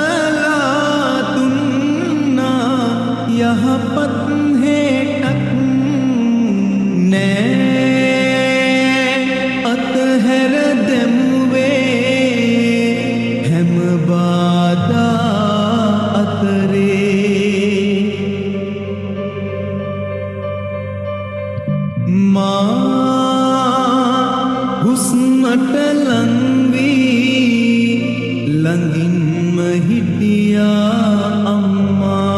හදලා දුන්නා යහපත් හේටක් නෑ අතහැර දැමුවේ හැම බාධා අතරේ මා හුස්මට ලං වී ළඟින්ම හිටියා අම්මා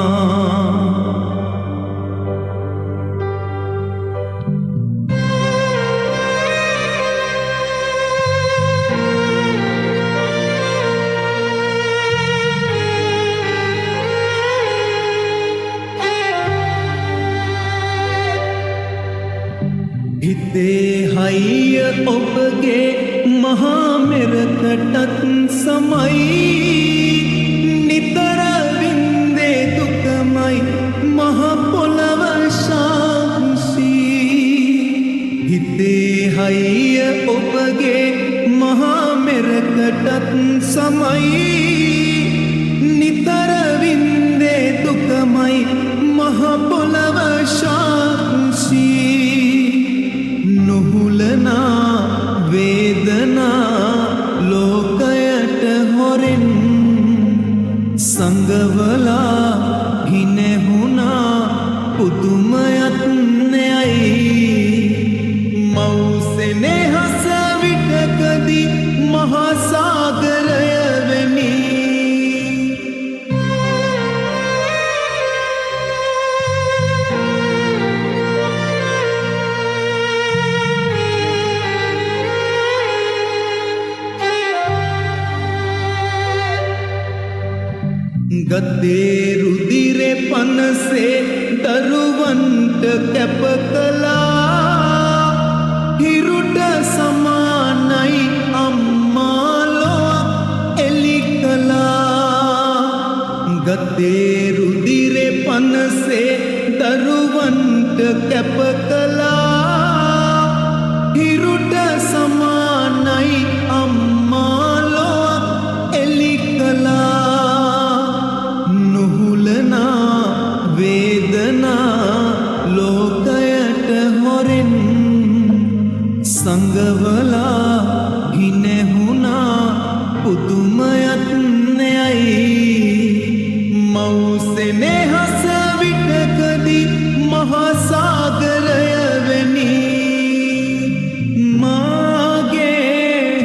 හිතේ හයිය ඔබගේ මහා මෙරකටත් සමයි නිතර වින්දේ දුකමයි මහ පොළව ශාන්සී හිතේ හයිය ඔබගේ මහා මෙරකටත් සමයි නිතර වින්දේ දුකමයි මහ පොළව ශාන්සී නුහුලනා වේදනා ලෝකයට හොරෙන් සංගවලා හිනෙහුණා පුදුමයත් නෙයයි මව්සෙනෙහස විටකදී මහා සාගරය වෙමි ගතේ රුධිරේ පනසේ දරුවන්ට කැප කළා හිරුට සමානයි අම්මා ලොවක් එලි කළා ගතේ රුධිරේ පනසේ දරුවන්ට කැප කළා හිරුට සමානයි අම්මා ලොවක් එලි කළා වේදනා ලෝකයට හොරෙන් සංගවලා හිනෙහුණා පුදුමයත් නෙයයි මව්සෙනෙහස විටකදී මහා සාගරය වෙමි මාගේ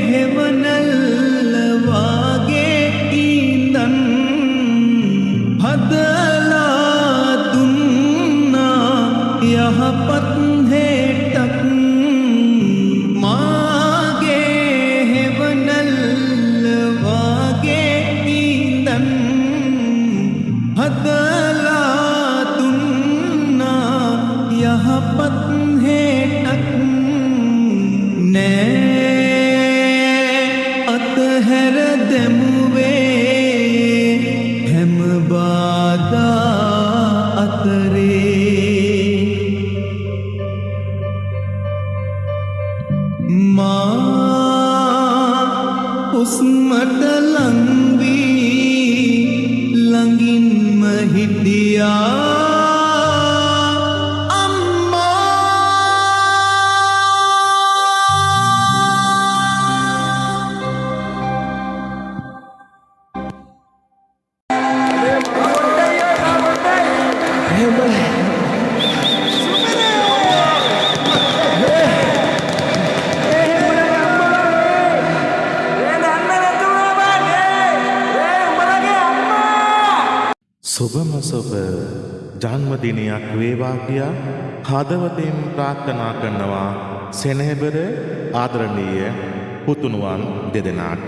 හෙවනල්ල වාගේ ඉඳන් හදලා දුන්නා යහපත් හේටක් මාගේ හෙවනල්ල වාගේ ඉඳන් හදලා දුන්නා යහපත් හේටක් නෑ අතහැර දැමුවේ හැම බාධා අතරේ මා හුස්මට ලං වී ළඟින්ම හිටියා සුබම සුබ ජන්මදිනයක් වේවා කියා හදවතින් ප්‍රාර්ථනා කරනවා සෙනෙහබර ආදරණීය පුතුණුවන් දෙදෙනාට